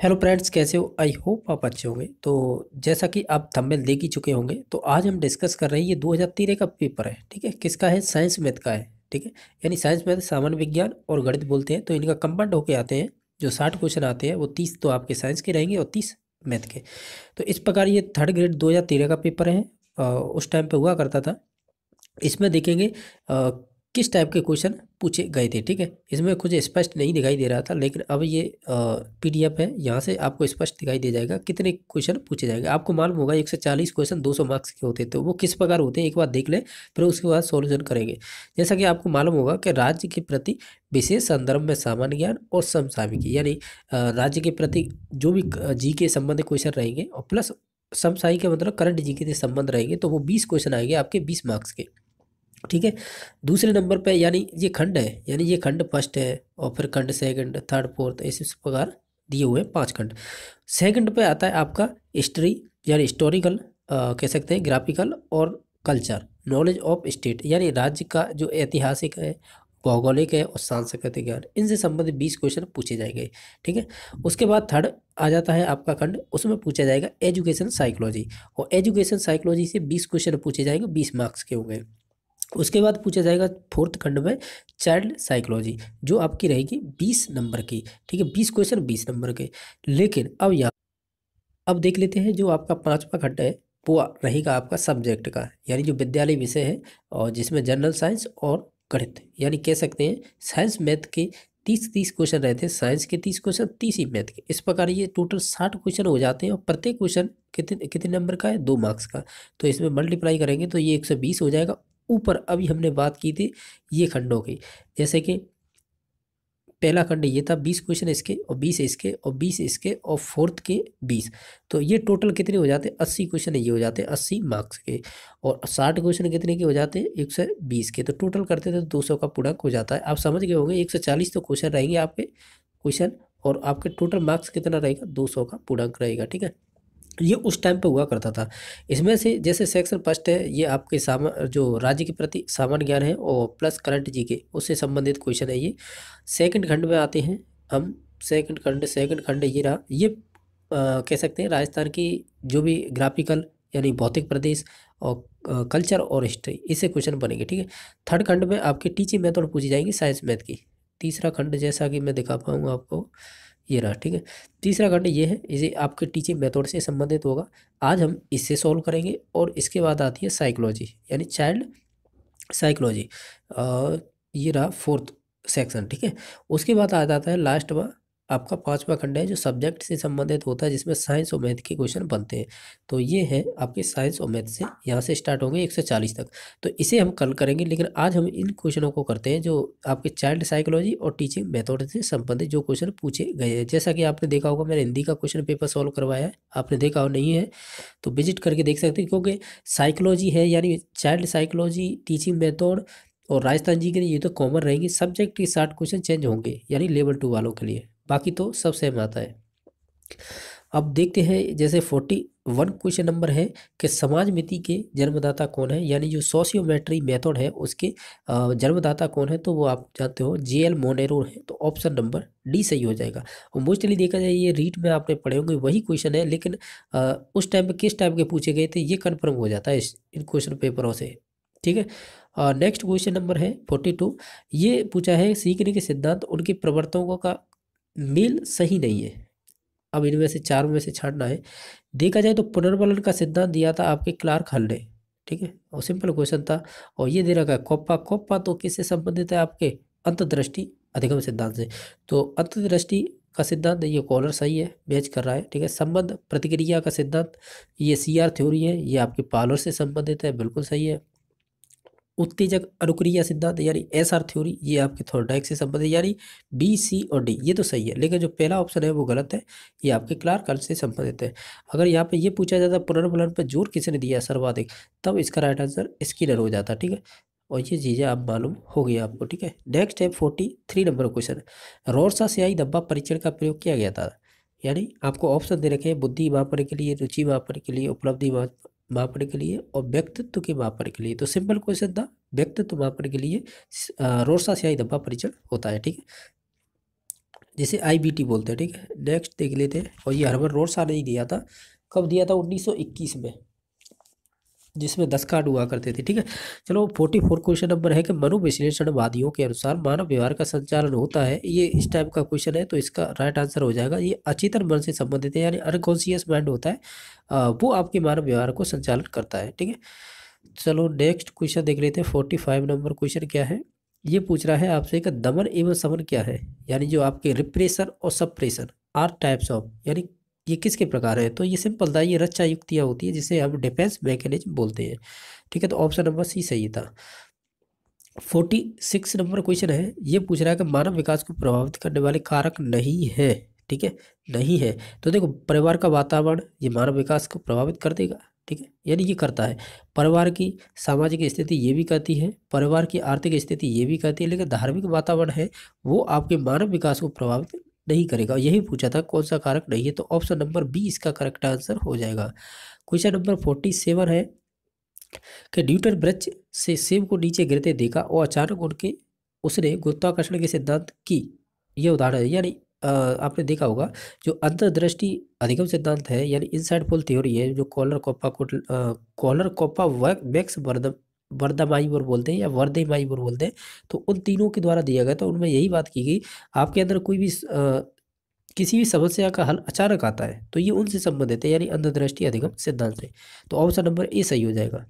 Hello friends, कैसे हो? I hope आप अच्छे होंगे। तो जैसा कि आप थंबनेल देख ही चुके होंगे, तो आज हम डिस्कस कर रहे हैं। ये 2013 का पेपर है, ठीक है। किसका है? साइंस मैथ का है, ठीक है। यानी साइंस मैथ सामान्य विज्ञान और गणित बोलते हैं। तो इनका कंबाइंड होके आते हैं। जो 60 क्वेश्चन आते हैं वो 30 तो आपके साइंस के रहेंगे और 30 मैथ के। तो इस प्रकार ये थर्ड ग्रेड 2013 का पेपर है। उस टाइम पे हुआ करता था। इसमें देखेंगे किस टाइप के क्वेश्चन पूछे गए थे, ठीक है। इसमें कुछ स्पष्ट नहीं दिखाई दे रहा था, लेकिन अब ये पीडीएफ है, यहाँ से आपको स्पष्ट दिखाई दे जाएगा कितने क्वेश्चन पूछे जाएंगे। आपको मालूम होगा 140 क्वेश्चन 200 मार्क्स के होते थे। वो किस प्रकार होते हैं एक बार देख लें, फिर उसके बाद सॉल्यूशन करेंगे। जैसा कि आपको मालूम होगा कि राज्य के प्रति विशेष संदर्भ में सामान्य ज्ञान और समसामयिकी, यानी राज्य के प्रति जो भी जी के संबंधित क्वेश्चन रहेंगे, और प्लस समसामयिक के मतलब करंट जी के संबंध रहेंगे, तो वो 20 क्वेश्चन आएंगे आपके 20 मार्क्स के, ठीक है। दूसरे नंबर पे यानी ये खंड है, यानी ये खंड फर्स्ट है, और फिर खंड सेकंड, थर्ड, फोर्थ, इस प्रकार दिए हुए हैं 5 खंड। सेकंड पे आता है आपका हिस्ट्री, यानी हिस्टोरिकल कह सकते हैं, ग्राफिकल और कल्चर, नॉलेज ऑफ स्टेट, यानी राज्य का जो ऐतिहासिक है, भौगोलिक है और सांस्कृतिक ज्ञान, इनसे संबंधित 20 क्वेश्चन पूछे जाएंगे, ठीक है। उसके बाद थर्ड आ जाता है आपका खंड, उसमें पूछा जाएगा एजुकेशन साइकोलॉजी, और एजुकेशन साइकोलॉजी से 20 क्वेश्चन पूछे जाएंगे, 20 मार्क्स के होंगे। उसके बाद पूछा जाएगा फोर्थ खंड में चाइल्ड साइकोलॉजी, जो आपकी रहेगी 20 नंबर की, ठीक है। 20 क्वेश्चन 20 नंबर के। लेकिन अब देख लेते हैं जो आपका पांचवा खंड है, वो रहेगा आपका सब्जेक्ट का, यानी जो विद्यालय विषय है, और जिसमें जनरल साइंस और गणित, यानी कह सकते हैं साइंस मैथ के 30-30 क्वेश्चन रहते हैं, साइंस के 30 क्वेश्चन, 30 ही मैथ के। इस प्रकार ये टोटल 60 क्वेश्चन हो जाते हैं, और प्रत्येक क्वेश्चन कितने कितने नंबर का है? 2 मार्क्स का। तो इसमें मल्टीप्लाई करेंगे तो ये 120 हो जाएगा। ऊपर अभी हमने बात की थी ये खंडों की, जैसे कि पहला खंड ये था, 20 क्वेश्चन इसके और 20 इसके और 20 इसके और फोर्थ के 20। तो ये टोटल कितने हो जाते हैं? 80 क्वेश्चन ये हो जाते हैं 80 मार्क्स के। और 60 क्वेश्चन कितने के हो जाते हैं? 120 के। तो टोटल करते थे तो 200 का पूर्णांक हो जाता है। आप समझ गए होंगे 140 तो क्वेश्चन रहेंगे आपके क्वेश्चन, और आपके टोटल मार्क्स कितना रहेगा? 200 का पूर्णांक रहेगा, ठीक है। ये उस टाइम पे हुआ करता था। इसमें से जैसे सेक्शन फर्स्ट है, ये आपके जो राज्य के प्रति सामान्य ज्ञान है और प्लस करंट जी के उससे संबंधित क्वेश्चन है ये। सेकंड खंड में आते हैं हम। सेकंड खंड ये रहा। ये कह सकते हैं राजस्थान की जो भी ग्राफिकल, यानी भौतिक प्रदेश और कल्चर और हिस्ट्री, इससे क्वेश्चन बनेंगे, ठीक है। थर्ड खंड में आपकी टीचिंग मेथड पूछी जाएगी साइंस मैथ की। तीसरा खंड जैसा कि मैं दिखा पाऊंगा आपको, ये रहा, ठीक है। तीसरा खंड ये है, इसे आपके टीचिंग मेथड से संबंधित होगा। आज हम इससे सॉल्व करेंगे। और इसके बाद आती है साइकोलॉजी, यानी चाइल्ड साइकोलॉजी। ये रहा फोर्थ सेक्शन, ठीक है। उसके बाद आ जाता है लास्ट में आपका पांचवा खंड है, जो सब्जेक्ट से संबंधित होता है, जिसमें साइंस और मैथ के क्वेश्चन बनते हैं। तो ये है आपके साइंस और मैथ से, यहाँ से स्टार्ट होंगे 140 तक। तो इसे हम कल करेंगे, लेकिन आज हम इन क्वेश्चनों को करते हैं जो आपके चाइल्ड साइकोलॉजी और टीचिंग मेथड से संबंधित जो क्वेश्चन पूछे गए हैं। जैसा कि आपने देखा होगा, मैंने हिंदी का क्वेश्चन पेपर सॉल्व करवाया है। आपने देखा हो नहीं है तो विजिट करके देख सकते हैं, क्योंकि साइकोलॉजी है, यानी चाइल्ड साइकोलॉजी, टीचिंग मेथड और राजस्थान जी के लिए ये तो कॉमन रहेंगे। सब्जेक्ट के 60 क्वेश्चन चेंज होंगे, यानी लेवल 2 वालों के लिए। बाकी तो सब सेम आता है। अब देखते हैं जैसे 41 क्वेश्चन नंबर है कि समाज मिति के जन्मदाता कौन है, यानी जो सोशियोमेट्री मेथड है उसके जन्मदाता कौन है, तो वो आप जानते हो JL मोनेरो है। तो ऑप्शन नंबर डी सही हो जाएगा। और मोस्टली देखा जाए ये रीट में आपने पढ़े होंगे वही क्वेश्चन है, लेकिन उस टाइम पे किस टाइप के पूछे गए थे ये कन्फर्म हो जाता है इन क्वेश्चन पेपरों से, ठीक है। नेक्स्ट क्वेश्चन नंबर है 42। ये पूछा है सीखने के सिद्धांत उनके प्रवर्तकों का मेल सही नहीं है। अब इनमें से चार में से छांटना है। देखा जाए तो पुनर्बलन का सिद्धांत दिया था आपके क्लार्क हल ने, ठीक है, और सिंपल क्वेश्चन था। और ये दे रखा है कोप्पा। कोप्पा तो किससे संबंधित है? आपके अंतर्दृष्टि अधिगम सिद्धांत से। तो अंतर्दृष्टि का सिद्धांत, ये कॉलर सही है, मैच कर रहा है, ठीक है। संबंध प्रतिक्रिया का सिद्धांत, ये CR थ्योरी है, ये आपके पार्लर से संबंधित है, बिल्कुल सही है। उत्तेजक अनुक्रिया सिद्धांत यानी SR थ्योरी, ये आपके थॉर्नडाइक से संबंधित, यानी B, C और D ये तो सही है, लेकिन जो पहला ऑप्शन है वो गलत है, ये आपके क्लार्क हल से संबंधित है। अगर यहाँ पे ये पूछा जाता पुनर्बलन पर जोर किसने दिया सर्वाधिक, तब इसका राइट आंसर स्किनर हो जाता, ठीक है। और ये चीज़ें आप मालूम हो गई आपको, ठीक है। नेक्स्ट है 43 नंबर क्वेश्चन। रोरसा स्याही धब्बा परीक्षण का प्रयोग किया गया था, यानी आपको ऑप्शन दे रखे हैं बुद्धि मापने के लिए, रुचि मापने के लिए, उपलब्धि मापने के लिए और व्यक्तित्व के मापने के लिए। तो सिंपल क्वेश्चन था, व्यक्तित्व मापने के लिए रोरसा स्याही धब्बा परीक्षण होता है, ठीक है। जिसे IBT बोलते हैं, ठीक है। नेक्स्ट देख लेते हैं, और ये हर्बर्ट रोड्स ने ही दिया था। कब दिया था? 1921 में, जिसमें 10 कार्ड हुआ करते थे, ठीक है। चलो 44 क्वेश्चन नंबर है कि मनोविश्लेषणवादियों के अनुसार मानव व्यवहार का संचालन होता है। ये इस टाइप का क्वेश्चन है, तो इसका राइट आंसर हो जाएगा ये अचेतन मन से संबंधित है, यानी अनकॉन्शियस माइंड होता है, वो आपके मानव व्यवहार को संचालन करता है, ठीक है। चलो नेक्स्ट क्वेश्चन देख लेते हैं। 45 नंबर क्वेश्चन क्या है? ये पूछ रहा है आपसे कि दमन एवं समन क्या है, यानी जो आपके रिप्रेशन और सप्रेशन आर टाइप्स ऑफ, यानी ये किसके प्रकार है? तो ये सिंपल था, ये रक्षा युक्तियाँ होती है, जिसे हम डिफेंस मैकेनिज्म बोलते हैं, ठीक है। तो ऑप्शन नंबर सी सही था। 46 नंबर क्वेश्चन है, ये पूछ रहा है कि मानव विकास को प्रभावित करने वाले कारक नहीं है, ठीक है, नहीं है। तो देखो, परिवार का वातावरण ये मानव विकास को प्रभावित कर देगा, ठीक है, यानी ये करता है। परिवार की सामाजिक स्थिति ये भी करती है, परिवार की आर्थिक स्थिति ये भी करती है, लेकिन धार्मिक वातावरण है वो आपके मानव विकास को प्रभावित नहीं करेगा। यही पूछा था कौन सा कारक नहीं है, तो ऑप्शन नंबर बी इसका करेक्ट आंसर हो जाएगा। क्वेश्चन नंबर 47 है कि न्यूटन वृक्ष से सेब को नीचे गिरते देखा और अचानक उनके उसने गुरुत्वाकर्षण के सिद्धांत की, ये उदाहरण है। यानी आपने देखा होगा जो अंतर्दृष्टि अधिगम सिद्धांत है, यानी इनसाइटफुल थ्योरी है, जो कॉलर कोप्पा मैक्स वर्दमाइवर बोलते हैं या वर्देमाइवर बोलते हैं, तो उन तीनों के द्वारा दिया गया था। उनमें यही बात की गई, आपके अंदर कोई भी किसी भी समस्या का हल अचानक आता है तो ये उनसे संबंधित है, यानी अंतर्दृष्टि अधिगम सिद्धांत से। तो ऑप्शन नंबर ए सही हो जाएगा।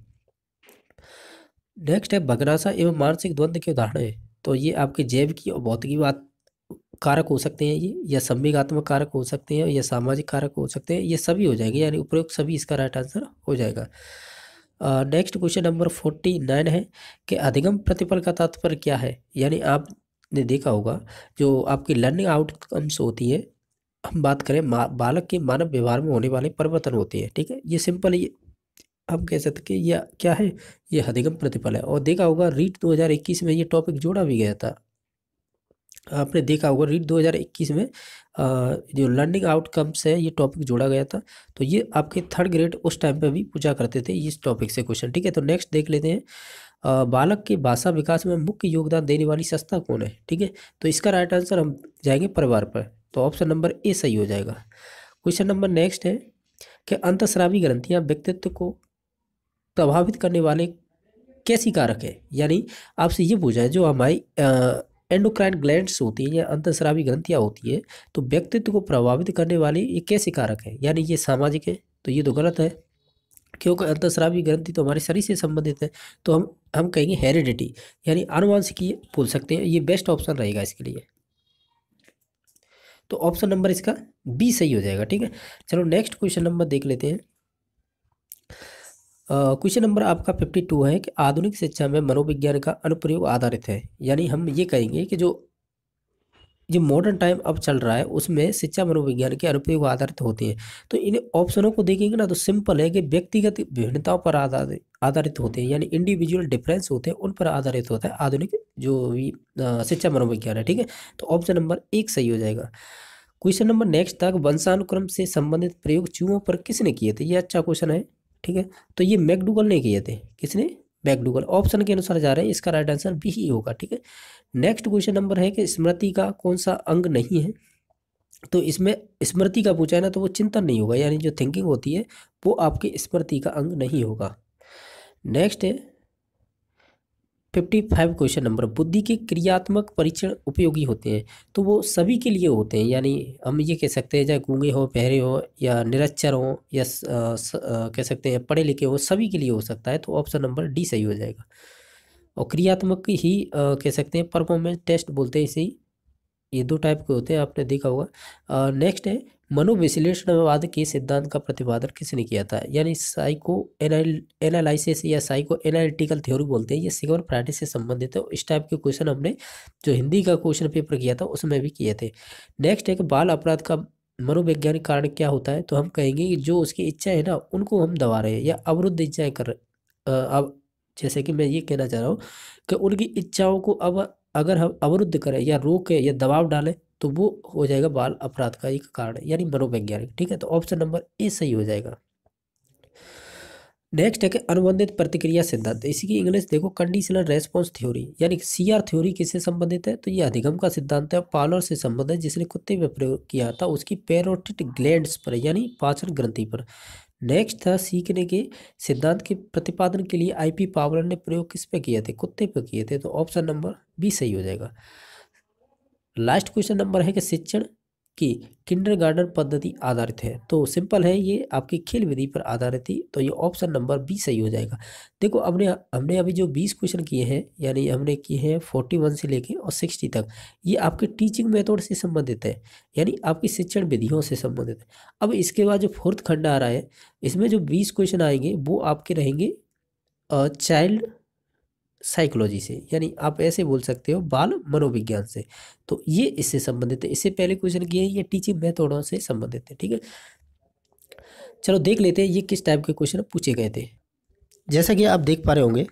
नेक्स्ट है भग्नाशा एवं मानसिक द्वंद्व के उदाहरण है, तो ये आपके जैविकी और भौतिकी बात कारक हो सकते हैं ये, या संवेगात्मक कारक हो सकते हैं, या सामाजिक कारक हो सकते हैं, ये सभी हो जाएंगे, यानी उपरोक्त सभी इसका राइट आंसर हो जाएगा। नेक्स्ट क्वेश्चन नंबर 49 है कि अधिगम प्रतिफल का तात्पर्य क्या है, यानी आपने देखा होगा जो आपकी लर्निंग आउटकम्स होती है, हम बात करें बालक के मानव व्यवहार में होने वाले परिवर्तन होते हैं, ठीक है। ये सिंपल, ये हम कह सकते कि यह क्या है, ये अधिगम प्रतिफल है। और देखा होगा रीट 2021 में ये टॉपिक जोड़ा भी गया था, आपने देखा होगा रीट 2021 में जो लर्निंग आउटकम्स है ये टॉपिक जोड़ा गया था। तो ये आपके थर्ड ग्रेड उस टाइम पे भी पूछा करते थे इस टॉपिक से क्वेश्चन, ठीक है। तो नेक्स्ट देख लेते हैं, बालक के भाषा विकास में मुख्य योगदान देने वाली संस्था कौन है, ठीक है। तो इसका राइट आंसर हम जाएंगे परिवार पर, तो ऑप्शन नंबर ए सही हो जाएगा। क्वेश्चन नंबर नेक्स्ट है कि अंतःस्रावी ग्रंथियां व्यक्तित्व को प्रभावित करने वाले कैसी कारक है, यानी आपसे ये पूछा है जो हमारी एंडोक्राइन ग्लैंड्स होती हैं या अंतःस्रावी ग्रंथियां होती है, तो व्यक्तित्व को प्रभावित करने वाले ये कैसे कारक है, यानी ये सामाजिक है, तो ये तो गलत है, क्योंकि अंतःस्रावी ग्रंथि तो हमारे शरीर से संबंधित है। तो हम कहेंगे हेरिडिटी, यानी आनुवंशिकी बोल सकते हैं, ये बेस्ट ऑप्शन रहेगा इसके लिए। तो ऑप्शन नंबर इसका बी सही हो जाएगा, ठीक है। चलो नेक्स्ट क्वेश्चन नंबर देख लेते हैं। क्वेश्चन नंबर आपका 52 है कि आधुनिक शिक्षा में मनोविज्ञान का अनुप्रयोग आधारित है, यानी हम ये कहेंगे कि जो जो मॉडर्न टाइम अब चल रहा है उसमें शिक्षा मनोविज्ञान के अनुप्रयोग आधारित होती है। तो इन ऑप्शनों को देखेंगे ना तो सिंपल है कि व्यक्तिगत विभिन्नताओं पर आधारित होते हैं, यानी इंडिविजुअल डिफरेंस होते हैं, उन पर आधारित होता है आधुनिक जो भी शिक्षा मनोविज्ञान है, ठीक है। तो ऑप्शन नंबर एक सही हो जाएगा। क्वेश्चन नंबर नेक्स्ट तक वंशानुक्रम से संबंधित प्रयोग चूहों पर किसने किए थे, ये अच्छा क्वेश्चन है, ठीक है। तो ये मैकडूगल ने किए थे, किसने? मैकडूगल। ऑप्शन के अनुसार जा रहे हैं, इसका राइट आंसर बी ही होगा, ठीक है। नेक्स्ट क्वेश्चन नंबर है कि स्मृति का कौन सा अंग नहीं है, तो इसमें स्मृति का पूछा है ना, तो वो चिंतन नहीं होगा, यानी जो थिंकिंग होती है वो आपकी स्मृति का अंग नहीं होगा। नेक्स्ट है 55 क्वेश्चन नंबर, बुद्धि के क्रियात्मक परीक्षण उपयोगी होते हैं, तो वो सभी के लिए होते हैं, यानी हम ये कह सकते हैं चाहे गूंगे हो, बहरे हो, या निरक्षर हो, या कह सकते हैं पढ़े लिखे हो, सभी के लिए हो सकता है। तो ऑप्शन नंबर डी सही हो जाएगा। और क्रियात्मक ही कह सकते हैं, परफॉर्मेंस टेस्ट बोलते हैं इसे ही। ये दो टाइप के होते हैं, आपने देखा होगा। नेक्स्ट है मनोविश्लेषणवाद के सिद्धांत का प्रतिपादन किसने किया था, यानी साइको एनालिसिस या साइको एनालिटिकल थ्योरी बोलते हैं, ये सिगमंड फ्राइड से संबंधित है। इस टाइप के क्वेश्चन हमने जो हिंदी का क्वेश्चन पेपर किया था उसमें भी किए थे। नेक्स्ट है कि बाल अपराध का मनोवैज्ञानिक कारण क्या होता है, तो हम कहेंगे कि जो उसकी इच्छा है ना उनको हम दबा रहे हैं या अवरुद्ध इच्छाएं कर रहे। अब जैसे कि मैं ये कहना चाह रहा हूँ कि उनकी इच्छाओं को अब अगर हम अवरुद्ध करें या रोकें या दबाव डालें तो वो हो जाएगा बाल अपराध का एक कारण, यानी मनोवैज्ञानिक, ठीक है। तो ऑप्शन नंबर ए सही हो जाएगा। नेक्स्ट है कि अनुबंधित प्रतिक्रिया सिद्धांत, इसकी इंग्लिश देखो कंडीशनल रेस्पॉन्स थ्योरी, यानी सीआर थ्योरी किससे संबंधित है, तो ये अधिगम का सिद्धांत है, पावलर से संबंधित है, जिसने कुत्ते में प्रयोग किया था उसकी पैरोटिड ग्लैंड्स पर यानी पाचन ग्रंथि पर। नेक्स्ट था सीखने के सिद्धांत के प्रतिपादन के लिए आईपी पावलर ने प्रयोग किस पे किए थे, कुत्ते पे किए थे, तो ऑप्शन नंबर बी सही हो जाएगा। लास्ट क्वेश्चन नंबर है कि शिक्षण की किंडरगार्टन पद्धति आधारित है, तो सिंपल है, ये आपकी खेल विधि पर आधारित थी, तो ये ऑप्शन नंबर बी सही हो जाएगा। देखो हमने हमने अभी जो 20 क्वेश्चन किए हैं, यानी हमने किए हैं 41 से लेके और 60 तक, ये आपके टीचिंग मेथड से संबंधित है, यानी आपकी शिक्षण विधियों से संबंधित है। अब इसके बाद जो फोर्थ खंड आ रहा है, इसमें जो 20 क्वेश्चन आएंगे वो आपके रहेंगे चाइल्ड साइकोलॉजी से, यानी आप ऐसे बोल सकते हो बाल मनोविज्ञान से, तो ये इससे संबंधित है। इससे पहले क्वेश्चन किए ये टीचिंग मेथडों से संबंधित है, ठीक है। चलो देख लेते हैं ये किस टाइप के क्वेश्चन पूछे गए थे। जैसा कि आप देख पा रहे होंगे,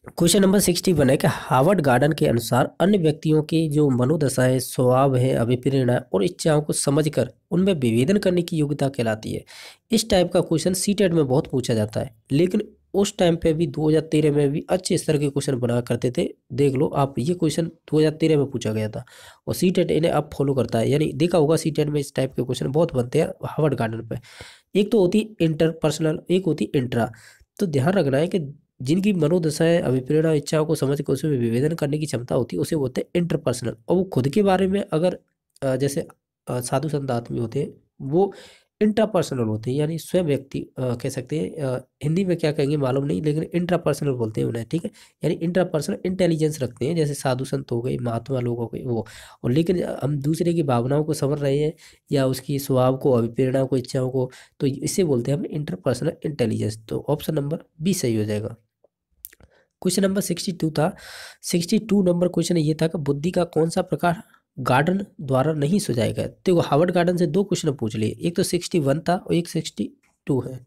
क्वेश्चन नंबर 61 है कि हार्वर्ड गार्डन के अनुसार अन्य व्यक्तियों की जो मनोदशाएं, स्वभाव है, अभिप्रेरणा और इच्छाओं को समझकर उनमें विभेदन करने की योग्यता कहलाती है। इस टाइप का क्वेश्चन सीटेट में बहुत पूछा जाता है, लेकिन उस टाइम पे भी 2013 में भी अच्छे स्तर के क्वेश्चन बना करते थे। देख लो आप, ये क्वेश्चन 2013 में पूछा गया था और सीटेट इन्हें अब फॉलो करता है, यानी देखा होगा सीटेट में इस टाइप के क्वेश्चन बहुत बनते हैं हार्वर्ड गार्डन पे। एक तो होती इंटरपर्सनल, एक होती इंट्रा। तो ध्यान रखना है कि जिनकी मनोदशाएं, अभिप्रेरणा, इच्छाओं को समझ कर उसमें विभेदन करने की क्षमता होती है, उसे बोलते हैं इंटरपर्सनल। और वो खुद के बारे में अगर जैसे साधु संत आदमी होते हैं, वो इंट्रापर्सनल होते हैं, यानी स्वयं व्यक्ति कह सकते हैं। हिंदी में क्या कहेंगे मालूम नहीं, लेकिन इंट्रापर्सनल बोलते हैं उन्हें, ठीक है। यानी इंट्रापर्सनल इंटेलिजेंस रखते हैं, जैसे साधु संत हो गए, महात्मा लोग हो गए वो। और लेकिन हम दूसरे की भावनाओं को समझ रहे हैं या उसकी स्वभाव को, अभिप्रेरणा को, इच्छाओं को, तो इसे बोलते हैं हम इंटरपर्सनल इंटेलिजेंस। तो ऑप्शन नंबर बी सही हो जाएगा। क्वेश्चन नंबर 62 था। 62 नंबर क्वेश्चन ये था कि बुद्धि का कौन सा प्रकार गार्डन द्वारा नहीं सुझाया गया। तो हार्वर्ड गार्डन से दो क्वेश्चन पूछ लिए, एक तो 61 था और एक 62 है।